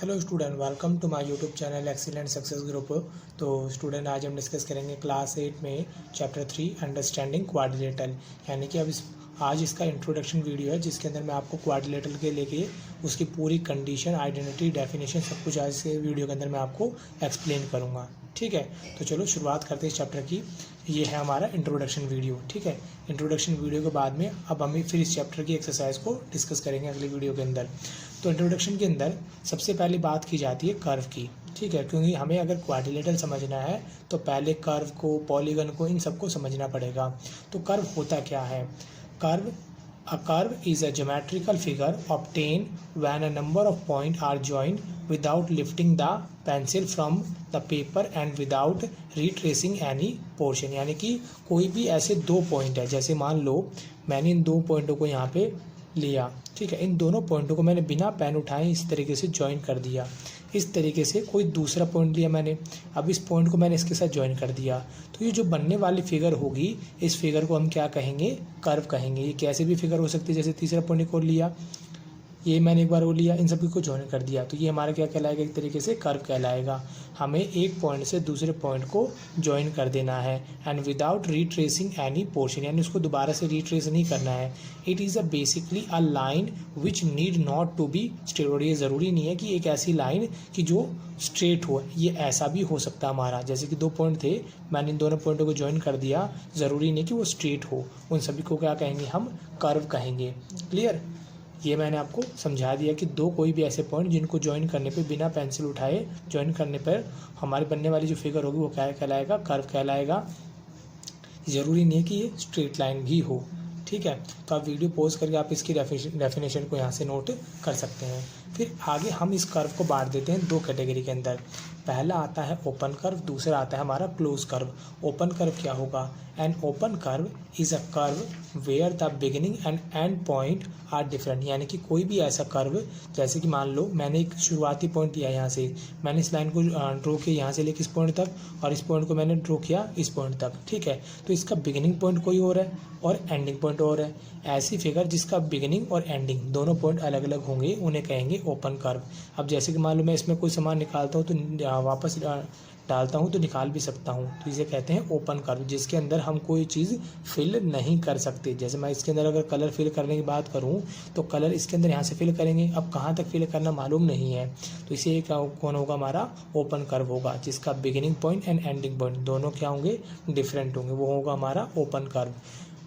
Hello student, welcome to my YouTube channel excellent success group. तो student, आज हम discuss करेंगे क्लास 8 में चैप्टर 3 अंडरस्टैंडिंग क्वाड्रिलेटरल। यानी कि आज इसका इंट्रोडक्शन वीडियो है जिसके अंदर मैं आपको क्वाड्रिलेटरल के लेके उसकी पूरी कंडीशन, आइडेंटिटी, डेफिनेशन सब कुछ आज के वीडियो के अंदर मैं आपको एक्सप्लेन करूँगा। ठीक है, तो चलो शुरुआत करते हैं इस चैप्टर की। ये है हमारा इंट्रोडक्शन वीडियो। ठीक है, इंट्रोडक्शन वीडियो के बाद में अब हम फिर इस चैप्टर की एक्सरसाइज को डिस्कस करेंगे अगली वीडियो के अंदर। तो इंट्रोडक्शन के अंदर सबसे पहले बात की जाती है कर्व की। ठीक है, क्योंकि हमें अगर क्वाड्रिलेटरल समझना है तो पहले कर्व को, पॉलीगन को, इन सबको समझना पड़ेगा। तो कर्व होता क्या है? A curve is a geometrical figure obtained when a number of points are joined without lifting the pencil from the paper and without retracing any portion। यानी कि कोई भी ऐसे दो पॉइंट है, जैसे मान लो मैंने इन दो पॉइंटों को यहाँ पे लिया। ठीक है, इन दोनों पॉइंटों को मैंने बिना पेन उठाए इस तरीके से ज्वाइन कर दिया। इस तरीके से कोई दूसरा पॉइंट लिया मैंने, अब इस पॉइंट को मैंने इसके साथ ज्वाइन कर दिया। तो ये जो बनने वाली फिगर होगी, इस फिगर को हम क्या कहेंगे? कर्व कहेंगे। ये कैसे भी फिगर हो सकती है, जैसे तीसरा पॉइंट को लिया, ये मैंने एक बार वो लिया, इन सभी को ज्वाइन कर दिया, तो ये हमारा क्या कहलाएगा? एक तरीके से कर्व कहलाएगा। हमें एक पॉइंट से दूसरे पॉइंट को ज्वाइन कर देना है and without retracing any portion, यानी उसको दोबारा से रीट्रेस नहीं करना है। It is basically a line which need not to be straight. और ये ज़रूरी नहीं है कि एक ऐसी लाइन कि जो स्ट्रेट हो, ये ऐसा भी हो सकता है हमारा। जैसे कि दो पॉइंट थे, मैंने इन दोनों पॉइंटों को ज्वाइन कर दिया, ज़रूरी नहीं कि वो स्ट्रेट हो। उन सभी को क्या कहेंगे? हम कर्व कहेंगे। क्लियर? ये मैंने आपको समझा दिया कि दो कोई भी ऐसे पॉइंट जिनको ज्वाइन करने पे, बिना पेंसिल उठाए ज्वाइन करने पर हमारी बनने वाली जो फिगर होगी वो क्या कहलाएगा? कर्व कहलाएगा। ज़रूरी नहीं है कि ये स्ट्रेट लाइन भी हो। ठीक है, तो आप वीडियो पॉज करके आप इसकी डेफिनेशन को यहाँ से नोट कर सकते हैं। फिर आगे हम इस कर्व को बांट देते हैं दो कैटेगरी के अंदर। पहला आता है ओपन कर्व, दूसरा आता है हमारा क्लोज कर्व। ओपन कर्व क्या होगा? An open curve is a curve where the beginning and end point are different. यानी कि कोई भी ऐसा कर्व, जैसे कि मान लो मैंने एक शुरुआती पॉइंट लिया, यहाँ से मैंने इस लाइन को ड्रॉ किया यहाँ से लेकर इस पॉइंट तक, और इस पॉइंट को मैंने ड्रॉ किया इस पॉइंट तक। ठीक है, तो इसका बिगिनिंग पॉइंट कोई और है और एंडिंग पॉइंट और है। ऐसी फिगर जिसका बिगिनिंग और एंडिंग दोनों पॉइंट अलग अलग होंगे, उन्हें कहेंगे ओपन कर्व। अब जैसे कि मान लो मैं इसमें कोई सामान निकालता हूँ तो वापस डालता हूँ तो निकाल भी सकता हूँ, तो इसे कहते हैं ओपन कर्व, जिसके अंदर हम कोई चीज़ फिल नहीं कर सकते। जैसे मैं इसके अंदर अगर कलर फिल करने की बात करूँ तो कलर इसके अंदर यहाँ से फिल करेंगे, अब कहाँ तक फिल करना मालूम नहीं है, तो इसे कौन होगा? हमारा ओपन कर्व होगा, जिसका beginning point and ending point दोनों क्या होंगे? डिफरेंट होंगे, वो होगा हमारा ओपन कर्व।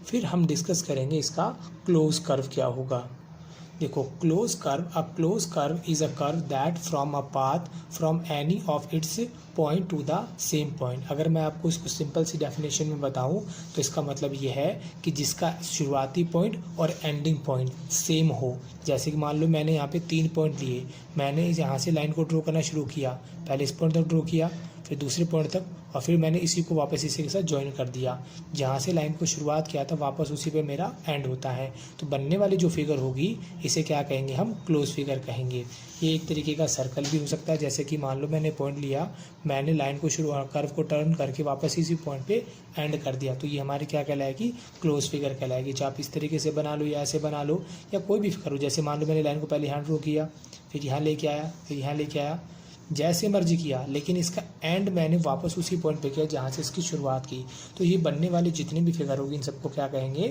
फिर हम डिस्कस करेंगे इसका क्लोज कर्व क्या होगा। देखो, close curve, a close curve is a curve that from a path from any of its point two the same point. अगर मैं आपको इसको सिंपल सी डेफिनेशन में बताऊं तो इसका मतलब ये है कि जिसका शुरुआती पॉइंट और एंडिंग पॉइंट सेम हो। जैसे कि मान लो मैंने यहाँ पे 3 पॉइंट लिए, मैंने यहाँ से लाइन को ड्रॉ करना शुरू किया, पहले इस पॉइंट तक ड्रॉ किया, फिर दूसरे पॉइंट तक, और फिर मैंने इसी को वापस इसी के साथ ज्वाइन कर दिया। जहाँ से लाइन को शुरुआत किया था वापस उसी पे मेरा एंड होता है। तो बनने वाली जो फिगर होगी इसे क्या कहेंगे? हम क्लोज फिगर कहेंगे। ये एक तरीके का सर्कल भी हो सकता है। जैसे कि मान लो मैंने पॉइंट लिया, मैंने लाइन को कर्व को टर्न करके वापस इसी पॉइंट पे एंड कर दिया, तो ये हमारी क्या कहलाएगी? क्लोज फिगर कहलाएगी। चाहे आप इस तरीके से बना लो या ऐसे बना लो, या कोई भी फिगर हो। जैसे मान लो मैंने लाइन को पहले यहाँ ड्रॉ किया, फिर यहाँ लेके आया, फिर यहाँ लेके आया, जैसे मर्जी किया, लेकिन इसका एंड मैंने वापस उसी पॉइंट पे किया जहाँ से इसकी शुरुआत की। तो ये बनने वाली जितनी भी फिगर होगी इन सबको क्या कहेंगे?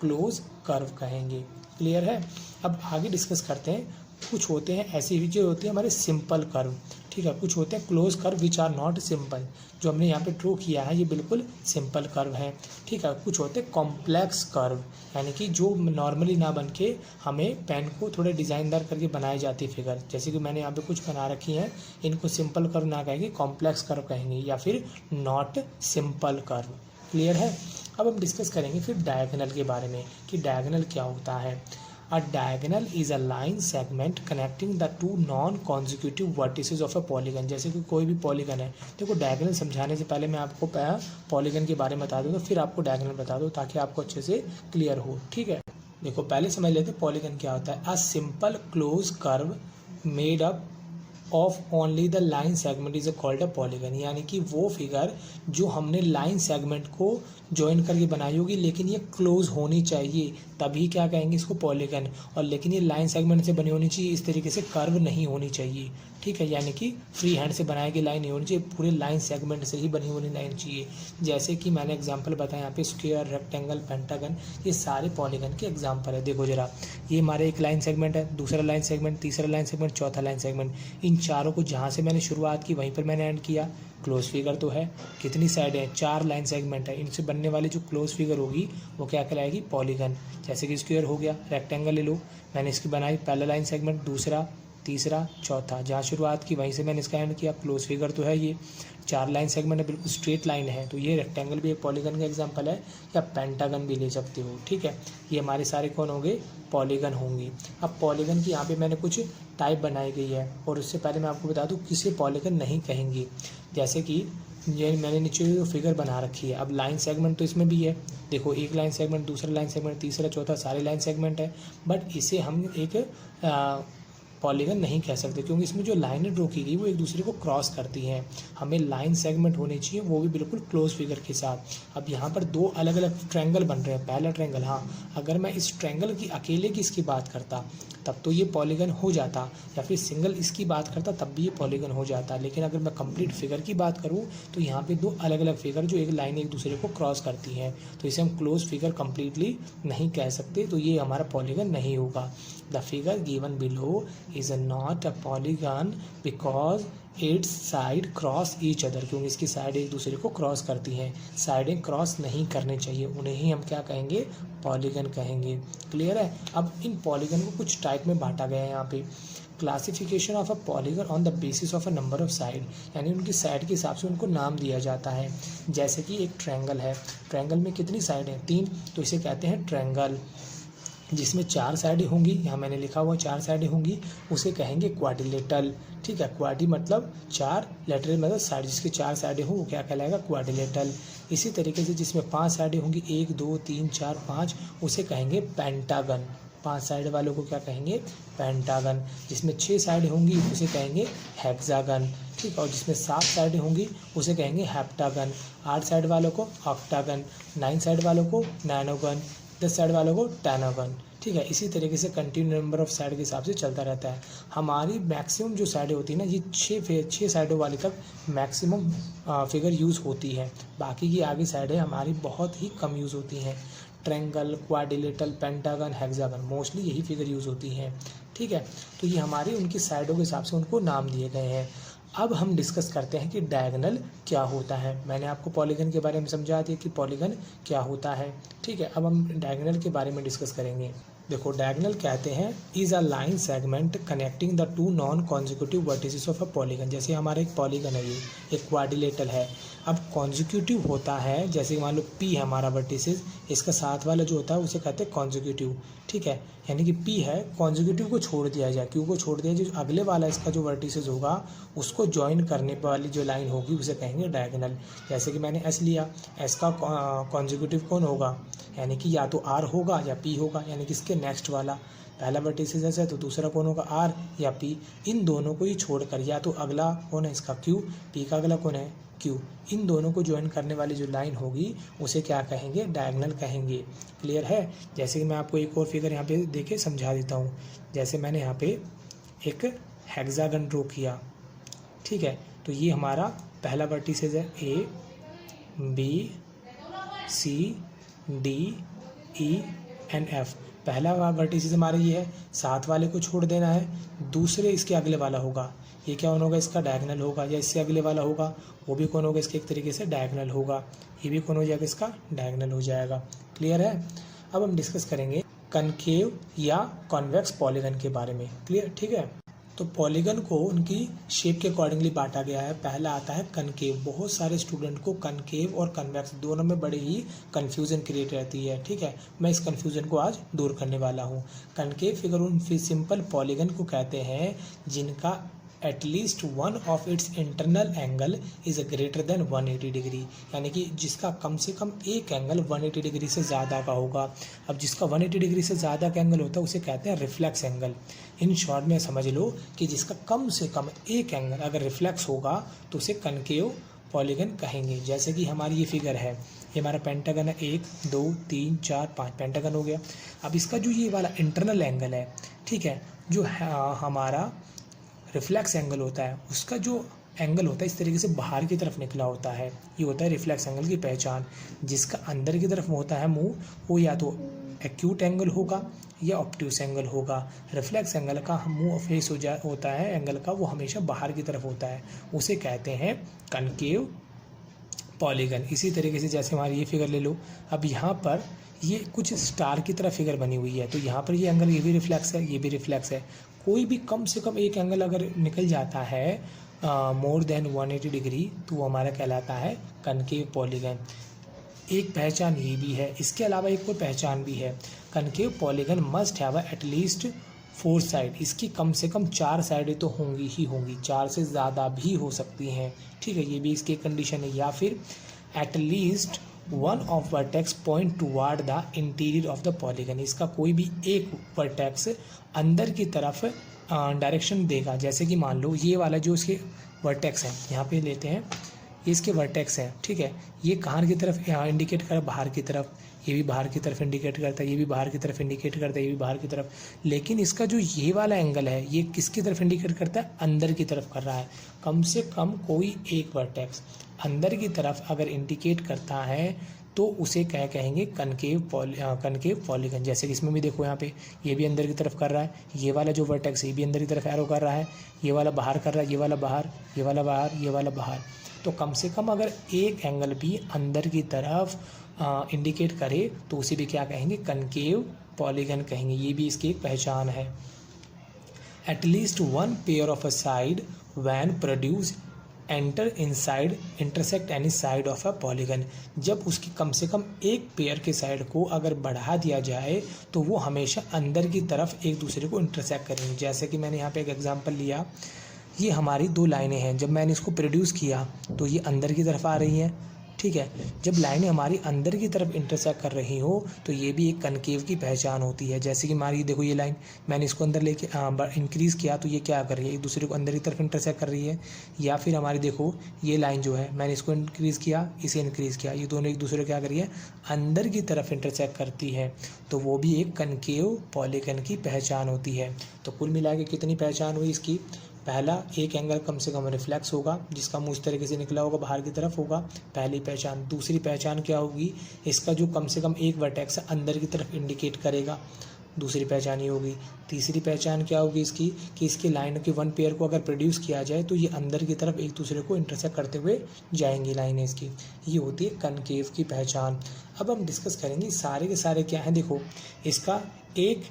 क्लोज कर्व कहेंगे। क्लियर है? अब आगे डिस्कस करते हैं। कुछ होते हैं ऐसी जो होती है हमारे सिंपल कर्व। ठीक है, कुछ होते हैं close curve which are not simple. जो हमने यहाँ पे ड्रॉ किया है ये बिल्कुल सिंपल कर्व है। ठीक है, कुछ होते हैं कॉम्प्लेक्स कर्व, यानी कि जो नॉर्मली ना बन के हमें पेन को थोड़े डिज़ाइनदार करके बनाई जाती है फिगर। जैसे कि मैंने यहाँ पे कुछ बना रखी है, इनको सिंपल कर्व ना कहेंगे, कॉम्प्लेक्स कर्व कहेंगे, या फिर नॉट सिंपल कर्व। क्लियर है? अब हम डिस्कस करेंगे फिर डायगोनल के बारे में कि डायगोनल क्या होता है। A diagonal is a line segment connecting the two non-consecutive vertices of a polygon। जैसे कि कोई भी पॉलीगन है, देखो डायगोनल समझाने से पहले मैं आपको पॉलीगन के बारे में बता दूँ, तो फिर आपको डायगोनल बता दूँ ताकि आपको अच्छे से क्लियर हो। ठीक है, देखो पहले समझ लेते हैं पॉलीगन क्या होता है। A simple close curve made up of only the line segment is called a polygon, यानी कि वो फिगर जो हमने लाइन सेगमेंट को ज्वाइन करके बनाई होगी लेकिन ये क्लोज होनी चाहिए, तभी क्या कहेंगे इसको पॉलीगन। और लेकिन ये लाइन सेगमेंट से बनी होनी चाहिए, इस तरीके से कर्व नहीं होनी चाहिए, ठीक है, यानी कि फ्री हैंड से बनाई गई लाइन नहीं होनी चाहिए, पूरे लाइन सेगमेंट से ही बनी होनी लाइन चाहिए। जैसे कि मैंने एग्जांपल बताया यहाँ पे स्क्वायर, रेक्टेंगल, पेंटागन, ये सारे पॉलीगन के एग्जांपल है। देखो जरा, ये हमारे एक लाइन सेगमेंट है, दूसरा लाइन सेगमेंट, तीसरा लाइन सेगमेंट, चौथा लाइन सेगमेंट। इन चारों को जहाँ से मैंने शुरुआत की वहीं पर मैंने एंड किया। क्लोज फिगर तो है, कितनी साइड है, 4 लाइन सेगमेंट है, इनसे बनने वाली जो क्लोज फिगर होगी वो क्या कहलाएगी, पॉलीगन। जैसे कि स्क्वायर हो गया, रेक्टेंगल ले लो, मैंने इसकी बनाई पहला लाइन सेगमेंट, दूसरा, तीसरा, चौथा, जहाँ शुरुआत की वहीं से मैंने इसका एंड किया। क्लोज फिगर तो है, ये 4 लाइन सेगमेंट है, बिल्कुल स्ट्रेट लाइन है, तो ये रेक्टेंगल भी एक पॉलीगन का एग्जांपल है, या पेंटागन भी ले सकते हो, ठीक है। ये हमारे सारे कौन होंगे, पॉलीगन होंगी। अब पॉलीगन की यहाँ पे मैंने कुछ टाइप बनाई गई है, और उससे पहले मैं आपको बता दूँ किसे पॉलीगन नहीं कहेंगे। जैसे कि ये मैंने नीचे जो फिगर बना रखी है, अब लाइन सेगमेंट तो इसमें भी है, देखो एक लाइन सेगमेंट, दूसरा लाइन सेगमेंट, तीसरा, चौथा, सारे लाइन सेगमेंट है, बट इसे हम एक पॉलीगन नहीं कह सकते, क्योंकि इसमें जो लाइनें ड्रॉ की गई वो एक दूसरे को क्रॉस करती हैं। हमें लाइन सेगमेंट होने चाहिए, वो भी बिल्कुल क्लोज फिगर के साथ। अब यहाँ पर 2 अलग अलग ट्रायंगल बन रहे हैं। पहला ट्रायंगल, हाँ, अगर मैं इस ट्रायंगल की अकेले की इसकी बात करता तब तो ये पॉलीगन हो जाता, या फिर सिंगल इसकी बात करता तब भी ये पॉलीगन हो जाता। लेकिन अगर मैं कंप्लीट फिगर की बात करूँ तो यहाँ पे 2 अलग अलग फिगर जो एक लाइन एक दूसरे को क्रॉस करती हैं, तो इसे हम क्लोज फिगर कम्प्लीटली नहीं कह सकते, तो ये हमारा पॉलीगन नहीं होगा। The figure given below is not a polygon because it's side cross each other, क्योंकि इसकी साइड एक दूसरे को क्रॉस करती हैं। साइडें क्रॉस नहीं करने चाहिए, उन्हें ही हम क्या कहेंगे, पॉलीगन कहेंगे। क्लियर है। अब इन पॉलीगन को कुछ टाइप में बांटा गया है यहाँ पे। Classification of a polygon on the basis of a number of side, यानी उनकी साइड के हिसाब से उनको नाम दिया जाता है। जैसे कि एक ट्रायंगल है, ट्रायंगल में कितनी साइड हैं, 3, तो इसे कहते हैं ट्रायंगल। जिसमें 4 साइडें होंगी, यहाँ मैंने लिखा हुआ 4 साइडें होंगी, उसे कहेंगे क्वाड्रिलेटरल, ठीक है। क्वाड्री मतलब 4, लेटरल मतलब साइड, जिसकी 4 साइडें हों वो क्या कहलाएगा, क्वाड्रिलेटरल। इसी तरीके से जिसमें 5 साइडें होंगी, 1 2 3 4 5, उसे कहेंगे पेंटागन। 5 साइड वालों को क्या कहेंगे, पेंटागन। जिसमें 6 साइडें होंगी उसे कहेंगे हेक्सागन, ठीक। और जिसमें 7 साइडें होंगी उसे कहेंगे हेप्टागन। 8 साइड वालों को ऑक्टागन, 9 साइड वालों को नैनोगन, 10 साइड वालों को टेनागन, ठीक है। इसी तरीके से कंटिन्यू नंबर ऑफ साइड के हिसाब से चलता रहता है। हमारी मैक्सिमम जो साइडें होती है ना, ये 6 साइडों वाली तक मैक्सिमम फिगर यूज़ होती है। बाकी की आगे साइडें हमारी बहुत ही कम यूज़ होती हैं। Triangle, quadrilateral, pentagon, hexagon, mostly यही फिगर यूज़ होती हैं, ठीक है। तो ये हमारी उनकी साइडों के हिसाब से उनको नाम दिए गए हैं। अब हम डिस्कस करते हैं कि डायगोनल क्या होता है। मैंने आपको पॉलीगन के बारे में समझा दिया कि पॉलीगन क्या होता है, ठीक है। अब हम डायगोनल के बारे में डिस्कस करेंगे। देखो, डायगोनल कहते हैं is a line segment connecting the 2 non consecutive vertices of a polygon. जैसे हमारा एक पॉलीगन है, ये एक क्वाड्रिलेटरल है। अब कॉन्जिक्यूटिव होता है, जैसे मान लो पी है हमारा वर्टिसेस, इसका साथ वाला जो होता है उसे कहते हैं कॉन्जिक्यूटिव, ठीक है। यानी कि पी है, कॉन्जिक्यूटिव को छोड़ दिया जाए, क्यू को छोड़ दिया जाए, जो अगले वाला इसका जो वर्टिसेस होगा उसको ज्वाइन करने वाली जो लाइन होगी उसे कहेंगे डायगोनल। जैसे कि मैंने एस लिया, एस का कॉन्जिक्यूटिव कौन होगा, यानी कि या तो आर होगा या पी होगा, यानी कि इसके नेक्स्ट वाला। पहला वर्टिसेस एस है तो दूसरा कौन होगा, आर या पी। इन दोनों को ही छोड़कर या तो अगला कौन है इसका क्यू, पी का अगला कौन है क्यू, इन दोनों को ज्वाइन करने वाली जो लाइन होगी उसे क्या कहेंगे, डायगोनल कहेंगे। क्लियर है। जैसे कि मैं आपको एक और फिगर यहाँ पे देके समझा देता हूँ। जैसे मैंने यहाँ पे एक हेक्सागन ड्रॉ किया, ठीक है। तो ये हमारा पहला वर्टिसेस है, A B C D E and F. पहला वर्टिसेस हमारा ये है, साथ वाले को छोड़ देना है, दूसरे इसके अगले वाला होगा, ये क्या होगा, इसका डायगोनल होगा। या इससे अगले वाला होगा वो भी कौन होगा, इसके एक तरीके से डायगोनल होगा, ये भी कौन हो जाएगा, इसका डायगोनल हो जाएगा। क्लियर है। अब हम डिस्कस करेंगे कनकेव या कॉन्वेक्स पॉलीगन के बारे में। क्लियर, ठीक है। तो पॉलीगन को उनकी शेप के अकॉर्डिंगली बांटा गया है। पहला आता है कनकेव। बहुत सारे स्टूडेंट को कनकेव और कन्वेक्स दोनों में बड़ी ही कन्फ्यूज़न क्रिएट रहती है, ठीक है। मैं इस कन्फ्यूज़न को आज दूर करने वाला हूँ। कनकेव फिगर उन सिंपल पॉलीगन को कहते हैं जिनका at least one of its internal angle is greater than 180 degree, यानी कि जिसका कम से कम एक एंगल 180 डिग्री से ज़्यादा का होगा। अब जिसका 180 डिग्री से ज़्यादा का एंगल होता है उसे कहते हैं रिफ्लेक्स एंगल। इन शॉर्ट में समझ लो कि जिसका कम से कम एक एंगल अगर रिफ्लेक्स होगा तो उसे कनकेव पॉलीगन कहेंगे। जैसे कि हमारी ये फिगर है, ये हमारा पेंटागन है, 1 2 3 4 5 पेंटागन हो गया। अब इसका जो ये वाला इंटरनल एंगल है, ठीक है, जो हमारा रिफ्लेक्स एंगल होता है उसका जो एंगल होता है इस तरीके से बाहर की तरफ निकला होता है, ये होता है रिफ्लेक्स एंगल की पहचान। जिसका अंदर की तरफ होता है मुंह, वो या तो एक्यूट एंगल होगा या ऑब्ट्यूस एंगल होगा। रिफ्लेक्स एंगल का मुंह फेस होता है एंगल का, वो हमेशा बाहर की तरफ होता है, उसे कहते हैं कनकेव पॉलीगन। इसी तरीके से जैसे हमारी ये फिगर ले लो, अब यहाँ पर ये कुछ स्टार की तरह फिगर बनी हुई है, तो यहाँ पर ये एंगल, ये भी रिफ्लेक्स है, ये भी रिफ्लेक्स है। कोई भी कम से कम एक एंगल अगर निकल जाता है मोर देन 180 डिग्री तो वो हमारा कहलाता है कनकेव पॉलीगन। एक पहचान ये भी है, इसके अलावा एक और पहचान भी है, concave polygon must have at least 4 side. इसकी कम से कम 4 साइडें तो होंगी ही होंगी, 4 से ज़्यादा भी हो सकती हैं, ठीक है, ये भी इसकी कंडीशन है। या फिर at least one of vertex point toward the interior of the polygon. इसका कोई भी एक वर्टेक्स अंदर की तरफ डायरेक्शन देगा। जैसे कि मान लो ये वाला जो इसके वर्टेक्स है, यहाँ पे लेते हैं, ये इसके वर्टेक्स है, ठीक है, ये कहाँ की तरफ यहाँ इंडिकेट कर, बाहर की तरफ, ये भी बाहर की तरफ इंडिकेट करता है, ये भी बाहर की तरफ इंडिकेट करता है, ये भी बाहर की तरफ। लेकिन इसका जो ये वाला एंगल है ये किसकी तरफ इंडिकेट करता है, अंदर की तरफ कर रहा है। कम से कम कोई एक वर्टेक्स अंदर की तरफ अगर इंडिकेट करता है तो उसे क्या कहेंगे, कनकेव पॉलीगन। जैसे कि इसमें भी देखो, यहाँ पे ये भी अंदर की तरफ कर रहा है, ये वाला जो वर्टेक्स है ये भी अंदर की तरफ एरो कर रहा है, ये वाला बाहर कर रहा है, ये वाला बाहर, ये वाला बाहर, ये वाला बाहर। तो कम से कम अगर एक एंगल भी अंदर की तरफ इंडिकेट करे तो उसे भी क्या कहेंगे, कनकेव पॉलीगन कहेंगे। ये भी इसकी एक पहचान है। At least one pair of a side when produce enter inside intersect any side of a polygon. जब उसकी कम से कम एक पेयर के साइड को अगर बढ़ा दिया जाए तो वो हमेशा अंदर की तरफ एक दूसरे को इंटरसेक्ट करेंगे। जैसे कि मैंने यहाँ पे एक एग्जांपल लिया, ये हमारी 2 लाइनें हैं, जब मैंने इसको प्रोड्यूस किया तो ये अंदर की तरफ आ रही हैं, ठीक है। जब लाइनें हमारी अंदर की तरफ इंटरसेक्ट कर रही हो तो ये भी एक कनकेव की पहचान होती है। जैसे कि हमारी देखो ये लाइन, मैंने इसको अंदर लेके इंक्रीज़ किया तो ये क्या कर रही है, एक दूसरे को अंदर की तरफ इंटरसेक्ट कर रही है। या फिर हमारी देखो ये लाइन जो है, मैंने इसको इंक्रीज़ किया, इसे इंक्रीज़ किया, ये दोनों एक दूसरे को क्या कर रही है, अंदर की तरफ इंटरसेक्ट करती है, तो वो भी एक कनकेव पॉलीगन की पहचान होती है। तो कुल मिला के कितनी पहचान हुई इसकी, पहला एक एंगल कम से कम रिफ्लेक्स होगा, जिसका मुंह इस तरीके से निकला होगा, बाहर की तरफ होगा, पहली पहचान। दूसरी पहचान क्या होगी, इसका जो कम से कम एक वर्टेक्स अंदर की तरफ इंडिकेट करेगा, दूसरी पहचान ये होगी। तीसरी पहचान क्या होगी इसकी, कि इसकी लाइन के 1 पेयर को अगर प्रोड्यूस किया जाए तो ये अंदर की तरफ एक दूसरे को इंटरसेक्ट करते हुए जाएंगी लाइनें इसकी, ये होती है कनकेव की पहचान। अब हम डिस्कस करेंगे सारे के सारे क्या हैं। देखो, इसका एक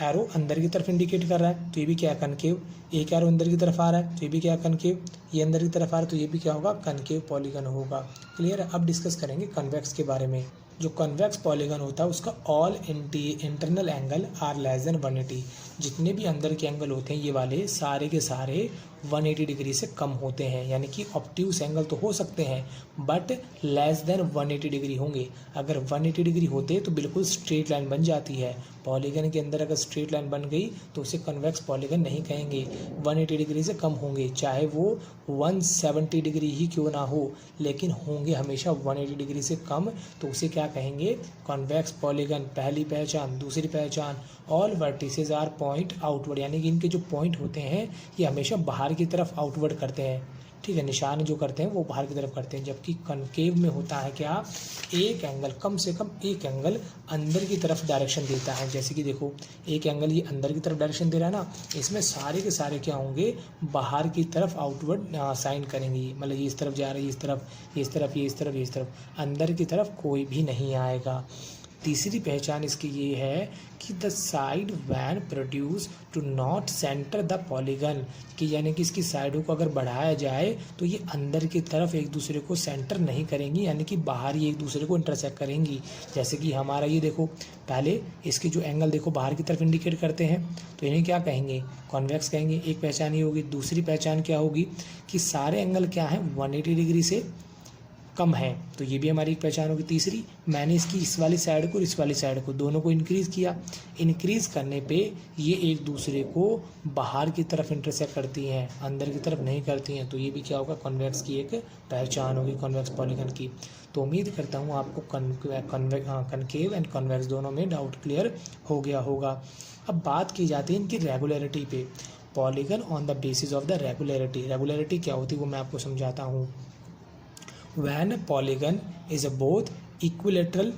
एरो अंदर की तरफ इंडिकेट कर रहा है तो ये भी क्या है, कनकेव। एक एरो अंदर की तरफ आ रहा है तो ये भी क्या है, कनकेव। ये अंदर की तरफ आ रहा है तो ये भी क्या होगा, कनकेव पॉलीगन होगा। क्लियर है। अब डिस्कस करेंगे कन्वेक्स के बारे में। जो कन्वेक्स पॉलीगन होता है उसका all internal angle are less than 180। जितने भी अंदर के एंगल होते हैं ये वाले सारे के सारे 180 डिग्री से कम होते हैं, यानी कि ऑब्ट्यूस एंगल तो हो सकते हैं बट लेस देन 180 डिग्री होंगे। अगर 180 डिग्री होते तो बिल्कुल स्ट्रेट लाइन बन जाती है। पॉलीगन के अंदर अगर स्ट्रेट लाइन बन गई तो उसे कन्वेक्स पॉलीगन नहीं कहेंगे। 180 डिग्री से कम होंगे, चाहे वो 170 डिग्री ही क्यों ना हो, लेकिन होंगे हमेशा 180 डिग्री से कम, तो उसे क्या कहेंगे, कॉन्वेक्स पॉलीगन। पहली पहचान। दूसरी पहचान, all vertices are point outward, यानी कि इनके जो पॉइंट होते हैं ये हमेशा बाहर की तरफ आउटवर्ड करते हैं, ठीक है, निशान जो करते हैं वो बाहर की तरफ करते हैं। जबकि कनकेव में होता है क्या, एक एंगल, कम से कम एक एंगल अंदर की तरफ डायरेक्शन देता है। जैसे कि देखो, एक एंगल ये अंदर की तरफ डायरेक्शन दे रहा है ना, इसमें सारे के सारे क्या होंगे, बाहर की तरफ आउटवर्ड साइन करेंगे। मतलब ये इस तरफ जा रही है, इस तरफ, ये इस तरफ, ये इस तरफ, ये इस तरफ, अंदर की तरफ कोई भी नहीं आएगा। तीसरी पहचान इसकी ये है कि the side when produce to not center the polygon, कि यानी कि इसकी साइडों को अगर बढ़ाया जाए तो ये अंदर की तरफ एक दूसरे को सेंटर नहीं करेंगी, यानी कि बाहर ही एक दूसरे को इंटरसेक्ट करेंगी। जैसे कि हमारा ये देखो, पहले इसके जो एंगल देखो बाहर की तरफ इंडिकेट करते हैं, तो इन्हें क्या कहेंगे, कॉन्वेक्स कहेंगे। एक पहचान ये होगी। दूसरी पहचान क्या होगी कि सारे एंगल क्या है 180 डिग्री से कम है, तो ये भी हमारी एक पहचान होगी। तीसरी, मैंने इसकी इस वाली साइड को और इस वाली साइड को दोनों को इंक्रीज किया, इंक्रीज करने पे ये एक दूसरे को बाहर की तरफ इंटरसेक्ट करती हैं, अंदर की तरफ नहीं करती हैं, तो ये भी क्या होगा, कॉन्वेक्स की एक पहचान होगी, कॉन्वेक्स पॉलीगन की। तो उम्मीद करता हूँ आपको कनकेव एंड कॉन्वेक्स दोनों में डाउट क्लियर हो गया होगा। अब बात की जाती है इनकी रेगुलरिटी पे। Polygon on the basis of the regularity. Regularity क्या होती है वो मैं आपको समझाता हूँ। When a polygon is both equilateral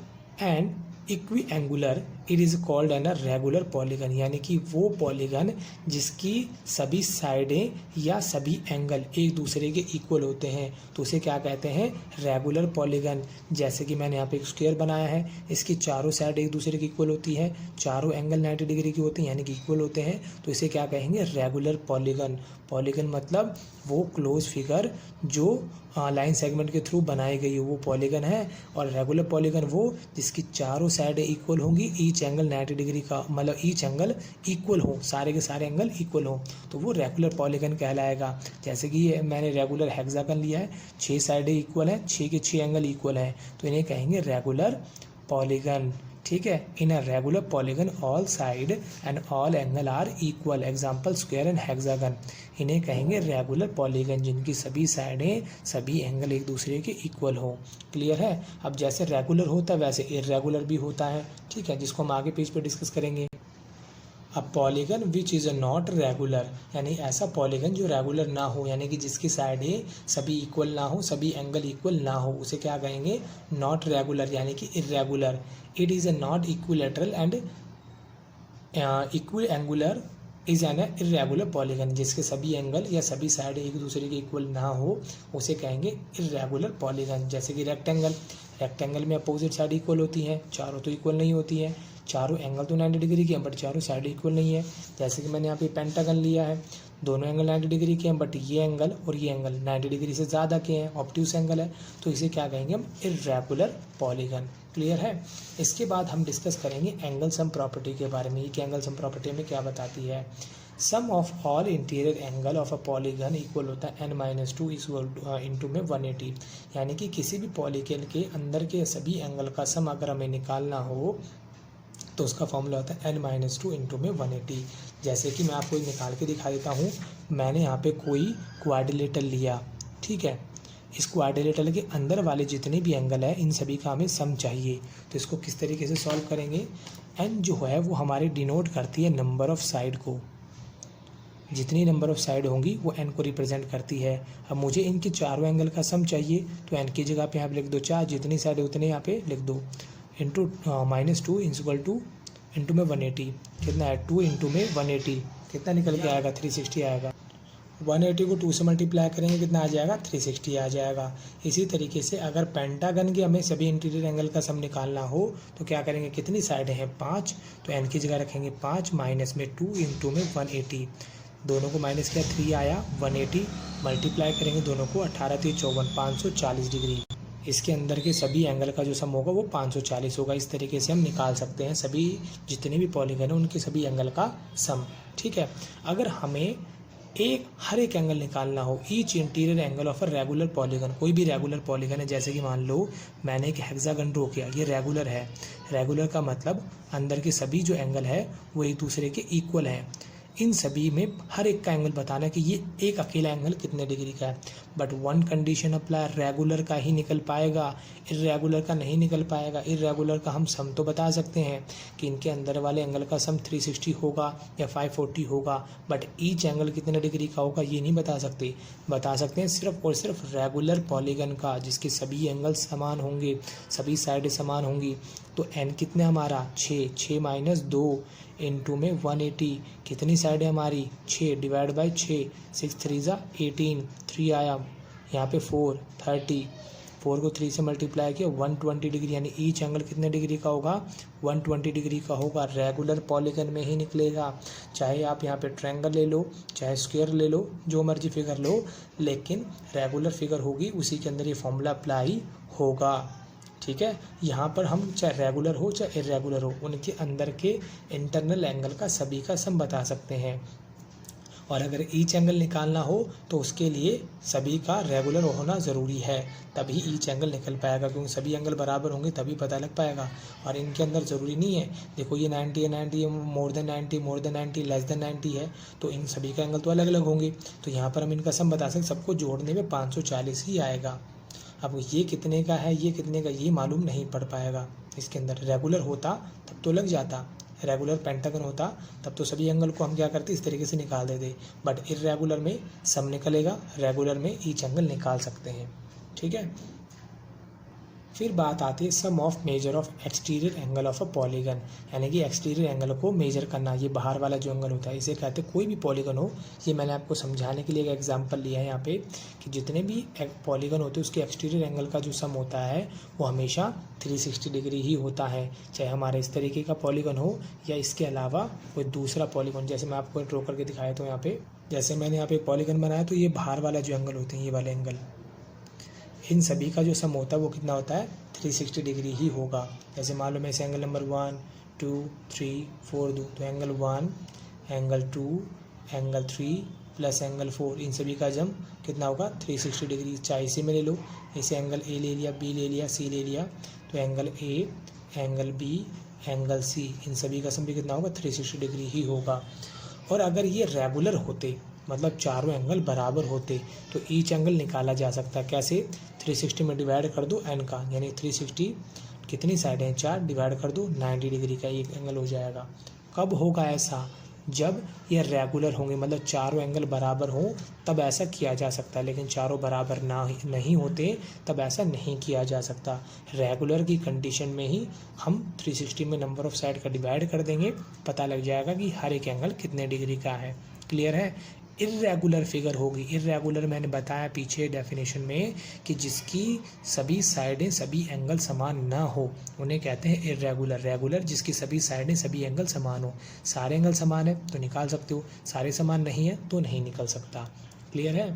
and equiangular, it is called an regular polygon, यानी कि वो पॉलीगन जिसकी सभी साइडें या सभी एंगल एक दूसरे के इक्वल होते हैं, तो उसे क्या कहते हैं, रेगुलर पॉलीगन। जैसे कि मैंने यहाँ पे एक स्क्वायर बनाया है, इसकी चारों साइड एक दूसरे की इक्वल होती है, चारों एंगल 90 डिग्री के होते हैं, यानी कि इक्वल होते हैं, तो इसे क्या कहेंगे, रेगुलर पॉलीगन। पॉलीगन मतलब वो क्लोज फिगर जो लाइन सेगमेंट के थ्रू बनाई गई हो, वो पॉलीगन है। और रेगुलर पॉलीगन वो जिसकी चारों साइडें इक्वल होंगी, ईच एंगल 90 डिग्री का, मतलब ईच एंगल इक्वल हो, सारे के सारे एंगल इक्वल हो, तो वो रेगुलर पॉलीगन कहलाएगा। जैसे कि ये मैंने रेगुलर हेक्सागन लिया है, 6 साइडें इक्वल हैं, 6 के 6 एंगल इक्वल हैं, तो इन्हें कहेंगे रेगुलर पॉलीगन। ठीक है, in a regular polygon all side and all angle are equal, example square and hexagon. इन्हें कहेंगे रेगुलर पॉलीगन जिनकी सभी साइडें सभी एंगल एक दूसरे के इक्वल हो। क्लियर है। अब जैसे रेगुलर होता है वैसे इर्रेगुलर भी होता है, ठीक है, जिसको हम आगे पेज पे डिस्कस करेंगे। अब polygon which is not regular, यानी ऐसा पॉलीगन जो रेगुलर ना हो, यानी कि जिसकी साइडें सभी इक्वल ना हो, सभी एंगल इक्वल ना हो, उसे क्या कहेंगे, नॉट रेगुलर, यानी कि irregular. It is a not equilateral and equal angular is an irregular polygon, जिसके सभी एंगल या सभी साइड एक दूसरे के इक्वल ना हो, उसे कहेंगे इर्रेगुलर पॉलीगन। जैसे कि रेक्टेंगल में अपोजिट साइड इक्वल होती हैं, चारों तो इक्वल नहीं होती हैं, चारों एंगल तो 90 डिग्री के हैं बट चारों साइड इक्वल नहीं है। जैसे कि मैंने यहाँ पे पेंटागन लिया है, दोनों एंगल 90 डिग्री के हैं बट ये एंगल और ये एंगल 90 डिग्री से ज़्यादा के हैं, ऑब्ट्यूस एंगल है, तो इसे क्या कहेंगे हम, इर्रेगुलर पॉलीगन। क्लियर है। इसके बाद हम डिस्कस करेंगे एंगल सम प्रॉपर्टी के बारे में। ये कि एंगल सम प्रॉपर्टी में क्या बताती है। Sum of all interior angle of a polygon equal होता है n-2 इंटू में 180, यानी कि किसी भी पॉलीगन के अंदर के सभी एंगल का सम अगर हमें निकालना हो तो उसका फॉर्मूला होता है n-2 इंटू में 180। जैसे कि मैं आपको निकाल के दिखा देता हूँ। मैंने यहाँ पे कोई क्वाड्रिलेटरल लिया, ठीक है, इस क्वाड्रिलेटरल के अंदर वाले जितने भी एंगल है इन सभी का हमें सम चाहिए, तो इसको किस तरीके से सॉल्व करेंगे। n जो है वो हमारे डिनोट करती है नंबर ऑफ साइड को, जितनी नंबर ऑफ साइड होंगी वो n को रिप्रेजेंट करती है। अब मुझे इनके चारों एंगल का सम चाहिए, तो n की जगह पे यहाँ पे लिख दो 4, जितनी साइड है उतने यहाँ पे लिख दो, इंटू -2 इक्वल टू इंटू में 180, कितना है 2 इंटू में 180, कितना निकल के आएगा 360 आएगा। 180 को 2 से मल्टीप्लाई करेंगे कितना आ जाएगा 360 आ जाएगा। इसी तरीके से अगर पेंटागन के हमें सभी इंटीरियर एंगल का सम निकालना हो तो क्या करेंगे, कितनी साइडें हैं 5, तो n की जगह रखेंगे 5 माइनस में 2 इंटू में 180, दोनों को माइनस किया 3 आया, 180 मल्टीप्लाई करेंगे दोनों को, 18 3 54 540 डिग्री। इसके अंदर के सभी एंगल का जो सम होगा वो 540 होगा। इस तरीके से हम निकाल सकते हैं सभी जितने भी पॉलीगन हैं उनके सभी एंगल का सम। ठीक है। अगर हमें हर एक एंगल निकालना हो, each interior angle of a regular polygon, कोई भी रेगुलर पॉलीगन है, जैसे कि मान लो मैंने एक हेक्सागन ड्रॉ किया, ये रेगुलर है। रेगुलर का मतलब अंदर के सभी जो एंगल है वो एक दूसरे के इक्वल हैं। इन सभी में हर एक का एंगल बताना है कि ये एक अकेला एंगल कितने डिग्री का है, but one condition apply, regular का ही निकल पाएगा, इर्रेगुलर का नहीं निकल पाएगा। इर्रेगुलर का हम सम तो बता सकते हैं कि इनके अंदर वाले एंगल का सम 360 होगा या 540 होगा, बट ईच एंगल कितने डिग्री का होगा ये नहीं बता सकते। बता सकते हैं सिर्फ और सिर्फ रेगुलर पॉलीगन का, जिसके सभी एंगल समान होंगे, सभी साइड समान होंगी। तो n कितने हमारा 6 माइनस 2 इंटू में 180, कितनी साइड है हमारी 6 डिवाइड बाई 6, 6 3 ज़ा 18, 3 आया यहाँ पे 4 30, 4 को 3 से मल्टीप्लाई किया 120 डिग्री, यानी ईच एंगल कितने डिग्री का होगा 120 डिग्री का होगा। रेगुलर पॉलीगन में ही निकलेगा, चाहे आप यहाँ पे ट्रायंगल ले लो चाहे स्क्वायर ले लो, जो मर्जी फिगर लो, लेकिन रेगुलर फिगर होगी उसी के अंदर ये फॉर्मूला अप्लाई होगा। ठीक है, यहाँ पर हम चाहे रेगुलर हो चाहे इरेगुलर हो, उनके अंदर के इंटरनल एंगल का सभी का सम बता सकते हैं। और अगर ईच एंगल निकालना हो तो उसके लिए सभी का रेगुलर होना ज़रूरी है, तभी ईच एंगल निकल पाएगा, क्योंकि सभी एंगल बराबर होंगे तभी पता लग पाएगा। और इनके अंदर ज़रूरी नहीं है, देखो ये 90 है, 90 more than 90, more than 90, less than 90 है, तो इन सभी का एंगल तो अलग अलग होंगे। तो यहाँ पर हम इनका सम बता सकते, सबको जोड़ने में 540 ही आएगा। अब ये कितने का है ये कितने का ये मालूम नहीं पड़ पाएगा इसके अंदर। रेगुलर होता तब तो लग जाता, रेगुलर पेंटागन होता तब तो सभी एंगल को हम क्या करते इस तरीके से निकाल देते, बट इरेगुलर में सम निकलेगा, रेगुलर में ईच एंगल निकाल सकते हैं। ठीक है, फिर बात आती है sum of measure of exterior angle of a polygon, यानी कि एक्सटीरियर एंगल को मेजर करना। ये बाहर वाला जो एंगल होता है इसे कहते हैं, कोई भी पॉलीगन हो, ये मैंने आपको समझाने के लिए एक एग्जांपल लिया है यहाँ पे कि जितने भी पॉलीगन होते हैं उसके एक्सटीरियर एंगल का जो सम होता है वो हमेशा 360 डिग्री ही होता है, चाहे हमारे इस तरीके का पॉलीगन हो या इसके अलावा कोई दूसरा पॉलीगन। जैसे मैं आपको ड्रॉ करके दिखाया तो यहाँ पे, जैसे मैंने यहाँ पे पॉलीगन बनाया तो ये बाहर वाला जो एंगल होते हैं ये वाले एंगल, इन सभी का जो सम होता है वो कितना होता है 360 डिग्री ही होगा। जैसे मान लो मैं इसे एंगल नंबर 1 2 3 4 दूँ तो angle 1 angle 2 angle 3 plus angle 4, इन सभी का जम कितना होगा 360 डिग्री। चाहे इसे में ले लो, इसे एंगल ए ले लिया, बी ले लिया, सी ले लिया, तो angle A angle B angle C, इन सभी का सम भी कितना होगा 360 डिग्री ही होगा। और अगर ये रेगुलर होते, मतलब चारों एंगल बराबर होते, तो ईच एंगल निकाला जा सकता। कैसे 360 में डिवाइड कर दो एन का, यानी 360 कितनी साइड हैं 4, डिवाइड कर दो 90 डिग्री का एक एंगल हो जाएगा। कब होगा ऐसा, जब ये रेगुलर होंगे, मतलब चारों एंगल बराबर हों तब ऐसा किया जा सकता है, लेकिन चारों बराबर नहीं होते तब ऐसा नहीं किया जा सकता। रेगुलर की कंडीशन में ही हम 360 में नंबर ऑफ साइड का डिवाइड कर देंगे, पता लग जाएगा कि हर एक एंगल कितने डिग्री का है। क्लियर है। इर्रेगुलर फिगर होगी, इर्रेगुलर मैंने बताया पीछे डेफिनेशन में कि जिसकी सभी साइडें सभी एंगल समान ना हो उन्हें कहते हैं इर्रेगुलर। रेगुलर जिसकी सभी साइडें सभी एंगल समान हो, सारे एंगल समान है तो निकाल सकते हो, सारे समान नहीं है तो नहीं निकल सकता। क्लियर है।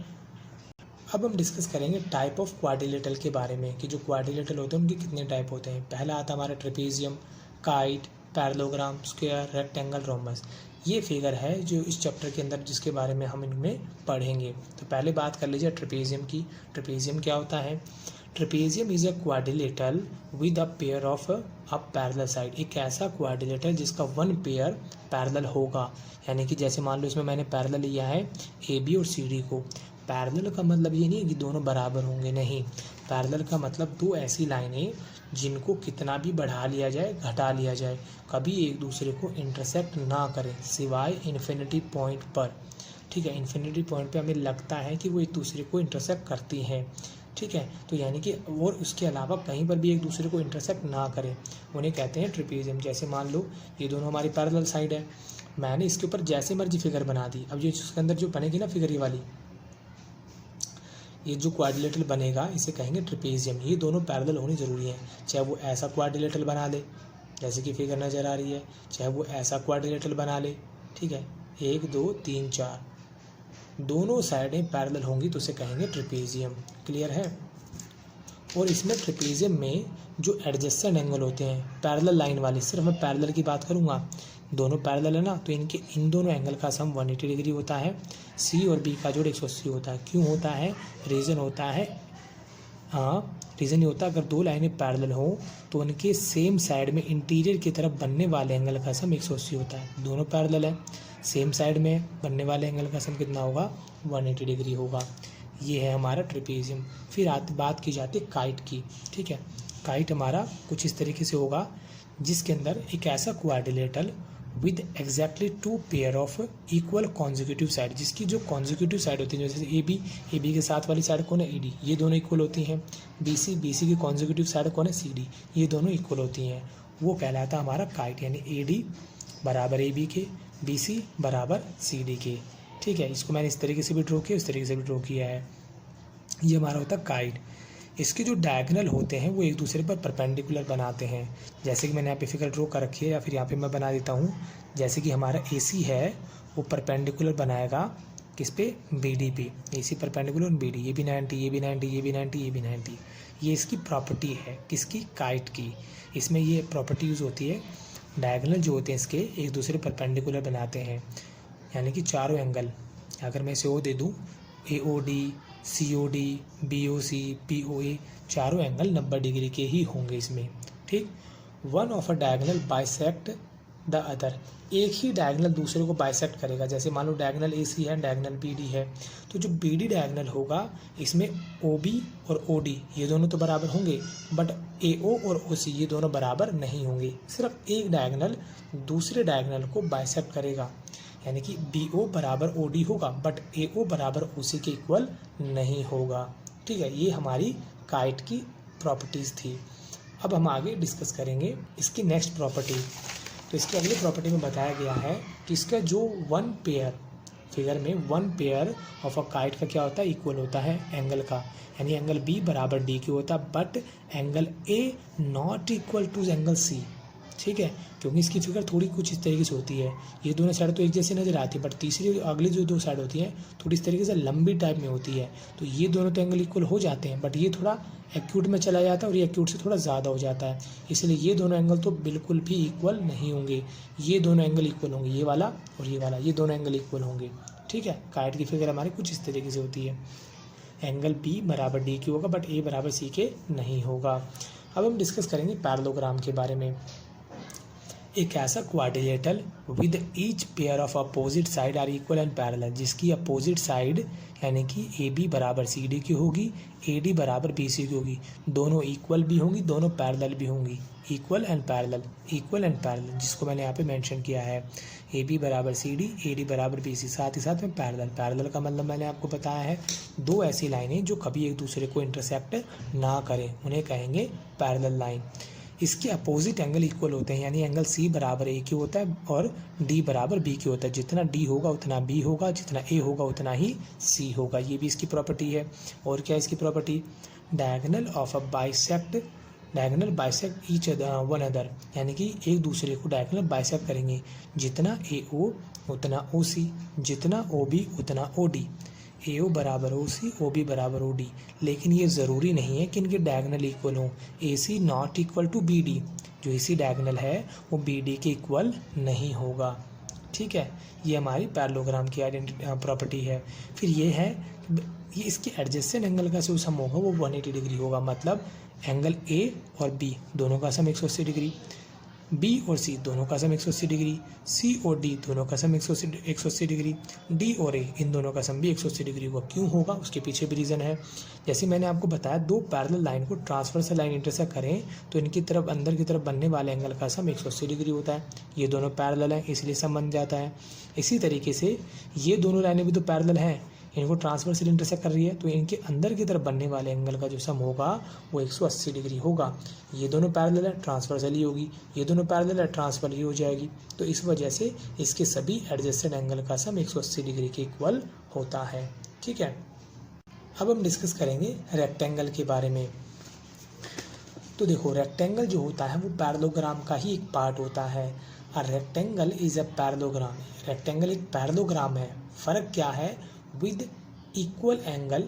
अब हम डिस्कस करेंगे टाइप ऑफ क्वाड्रिलेटरल के बारे में कि जो क्वाड्रिलेटरल होते हैं उनके कितने टाइप होते हैं। पहला आता है हमारा trapezium, kite, parallelogram, square, rectangle, rhombus. ये फिगर है जो इस चैप्टर के अंदर जिसके बारे में हम इनमें पढ़ेंगे। तो पहले बात कर लीजिए ट्रेपेजियम की। ट्रेपेजियम क्या होता है। Trapezium is a quadrilateral with a pair of a parallel side. एक ऐसा क्वाड्रिलेटरल जिसका वन पेयर पैरेलल होगा, यानी कि जैसे मान लो इसमें मैंने पैरेलल लिया है ए बी और सी डी को। पैरेलल का मतलब ये नहीं है कि दोनों बराबर होंगे, नहीं। पैरेलल का मतलब दो ऐसी लाइनें जिनको कितना भी बढ़ा लिया जाए घटा लिया जाए कभी एक दूसरे को इंटरसेक्ट ना करें सिवाय इन्फिनिटी पॉइंट पर। ठीक है, इन्फिनिटी पॉइंट पे हमें लगता है कि वो एक दूसरे को इंटरसेक्ट करती हैं। ठीक है, तो यानी कि और उसके अलावा कहीं पर भी एक दूसरे को इंटरसेक्ट ना करें, उन्हें कहते हैं ट्रेपेजियम। जैसे मान लो ये दोनों हमारी पैरेलल साइड है, मैंने इसके ऊपर जैसे मर्जी फिगर बना दी। अब ये इसके अंदर जो बनेगी ना फिगर, ये वाली, ये जो क्वाड्रिलेटरल बनेगा इसे कहेंगे ट्रेपेजियम। ये दोनों पैरेलल होनी ज़रूरी है, चाहे वो ऐसा क्वाड्रिलेटरल बना ले जैसे कि फिगर नज़र आ रही है, चाहे वो ऐसा क्वाड्रिलेटरल बना ले। ठीक है, 1 2 3 4 दोनों साइडें पैरेलल होंगी तो उसे कहेंगे ट्रेपेजियम। क्लियर है। और इसमें ट्रेपेजियम में जो एडजेसेंट एंगल होते हैं पैरेलल लाइन वाले, सिर्फ मैं पैरेलल की बात करूँगा, दोनों पैरेलल है ना, तो इनके इन दोनों एंगल का सम 180 डिग्री होता है। सी और बी का जोड़ 180 होता है। क्यों होता है, रीज़न होता है, हाँ रीज़न ये होता है अगर दो लाइनें पैरेलल हो तो उनके सेम साइड में इंटीरियर की तरफ बनने वाले एंगल का सम 180 होता है। दोनों पैरेलल है, सेम साइड में बनने वाले एंगल का सम कितना होगा 180 डिग्री होगा। ये है हमारा ट्रेपेजियम। फिर बात की जाती है काइट की। ठीक है, काइट हमारा कुछ इस तरीके से होगा जिसके अंदर एक ऐसा quadrilateral with exactly 2 pair of equal consecutive side, जिसकी जो कॉन्जिक्यूटिव साइड होती है, जैसे ए बी के साथ वाली साइड कौन है ए डी, ये दोनों इक्वल होती हैं। बी सी की कॉन्जिक्यूटिव साइड कौन है सी डी, ये दोनों इक्वल होती हैं। वो कहलाता है हमारा काइट, यानी ए डी बराबर ए बी के, बी सी बराबर सी डी के। ठीक है, इसको मैंने इस तरीके से भी ड्रॉ किया, इस तरीके से भी ड्रॉ किया है। ये हमारा होता है काइट। इसके जो डायगोनल होते हैं वो एक दूसरे पर परपेंडिकुलर बनाते हैं। जैसे कि मैंने यहाँ पे फिगर ड्रॉ कर रखी है, या फिर यहाँ पे मैं बना देता हूँ। जैसे कि हमारा AC है वो परपेंडिकुलर बनाएगा किस पे, BD पे। AC परपेंडिकुलर BD, ये भी 90, ये भी 90, ये भी 90, ये भी 90। ये इसकी प्रॉपर्टी है किसकी, काइट की। इसमें ये प्रॉपर्टी यूज़ होती है, डायगोनल जो होते हैं इसके एक दूसरे परपेंडिकुलर बनाते हैं, यानी कि चारों एंगल। अगर मैं इसे O दे दूँ, AOD, COD, BOC, POA, चारों एंगल 90 डिग्री के ही होंगे इसमें, ठीक। One of a diagonal bisect the other, एक ही डायगोनल दूसरे को बाइसेक्ट करेगा। जैसे मान लो डायगोनल AC है, डायगोनल BD है, तो जो BD डायगोनल होगा इसमें OB और OD ये दोनों तो बराबर होंगे, बट AO और OC ये दोनों बराबर नहीं होंगे। सिर्फ एक डायगोनल दूसरे डायगोनल को बाइसेक्ट करेगा, यानी कि BO बराबर OD होगा, बट AO बराबर OC के इक्वल नहीं होगा, ठीक है। ये हमारी काइट की प्रॉपर्टीज़ थी। अब हम आगे डिस्कस करेंगे इसकी नेक्स्ट प्रॉपर्टी। तो इसकी अगली प्रॉपर्टी में बताया गया है कि इसका जो वन पेयर, फिगर में one pair of a kite का क्या होता है, इक्वल होता है एंगल का, यानी एंगल B बराबर D की होता है, but angle A not equal to angle C, ठीक है। क्योंकि इसकी फिगर थोड़ी कुछ इस तरीके से होती है, ये दोनों साइड तो एक जैसे नज़र आती है, बट तीसरी अगली जो दो साइड होती है थोड़ी इस तरीके से लंबी टाइप में होती है। तो ये दोनों तो एंगल इक्वल हो जाते हैं, बट ये थोड़ा एक्यूट में चला जाता है और ये एक्यूट से थोड़ा ज़्यादा हो जाता है, इसलिए ये दोनों एंगल तो बिल्कुल भी इक्वल नहीं होंगे। ये दोनों एंगल इक्वल होंगे, ये वाला और ये वाला, ये दोनों एंगल इक्वल होंगे, ठीक है। काइट की फिगर हमारी कुछ इस तरीके से होती है, एंगल B बराबर D की होगा, बट A बराबर C के नहीं होगा। अब हम डिस्कस करेंगे पैरेललोग्राम के बारे में। एक ऐसा quadrilateral with each pair of opposite side are equal and parallel, जिसकी अपोजिट साइड यानी कि AB बराबर CD की होगी, AD बराबर BC की होगी, दोनों इक्वल भी होंगी, दोनों पैरेलल भी होंगी, equal and parallel, equal and parallel, जिसको मैंने यहाँ पे मेंशन किया है। AB बराबर CD, AD बराबर BC, साथ ही साथ में पैरेलल। पैरेलल का मतलब मैंने आपको बताया है, दो ऐसी लाइनें जो कभी एक दूसरे को इंटरसेक्ट ना करें, उन्हें कहेंगे पैरेलल लाइन। इसके अपोजिट एंगल इक्वल होते हैं, यानी एंगल C बराबर A की होता है और D बराबर B की होता है। जितना D होगा उतना B होगा, जितना A होगा उतना ही C होगा। ये भी इसकी प्रॉपर्टी है। और क्या इसकी property, diagonal of a bisect, diagonal bisect each one other, यानी कि एक दूसरे को डायगोनल बाइसेक्ट करेंगे। जितना AO उतना OC, जितना OB उतना OD, AO बराबर OC, OB बराबर OD। लेकिन ये ज़रूरी नहीं है कि इनके डायगोनल इक्वल हों। AC not equal to BD, जो AC डायगोनल है वो BD के इक्वल नहीं होगा, ठीक है। ये हमारी पैरेललोग्राम की प्रॉपर्टी है। फिर ये है, ये इसके एडजेसेंट एंगल का जो सम होगा वो 180 डिग्री होगा, मतलब एंगल A और B दोनों का सम 180 डिग्री, B और C दोनों का सम 180 डिग्री, C और D दोनों का सम 180 डिग्री, D और A इन दोनों का सम भी 180 डिग्री होगा। क्यों होगा, उसके पीछे भी रीज़न है। जैसे मैंने आपको बताया, दो पैरेलल लाइन को ट्रांसवर्सल लाइन इंटरसेक्ट करें तो इनकी तरफ अंदर की तरफ बनने वाले एंगल का सम 180 डिग्री होता है। ये दोनों पैरेलल हैं इसलिए सम बन जाता है। इसी तरीके से ये दोनों लाइनें भी तो पैरेलल हैं, इनको ट्रांसवर्सल इंटरसेक्ट कर रही है, तो इनके अंदर की तरफ बनने वाले एंगल का जो सम होगा वो 180 डिग्री होगा। ये दोनों पैरेलल है, ट्रांसवर्सल ही होगी, ये दोनों पैरेलल है, ट्रांसफर ही हो जाएगी। तो इस वजह से इसके सभी एडजेसेंट एंगल का सम 180 डिग्री के इक्वल होता है, ठीक है। अब हम डिस्कस करेंगे रेक्टेंगल के बारे में। तो देखो, रेक्टेंगल जो होता है वो पैरेललोग्राम का ही एक पार्ट होता है। A rectangle is a parallelogram, rectangle एक पैरेललोग्राम है। फ़र्क क्या है, with equal angle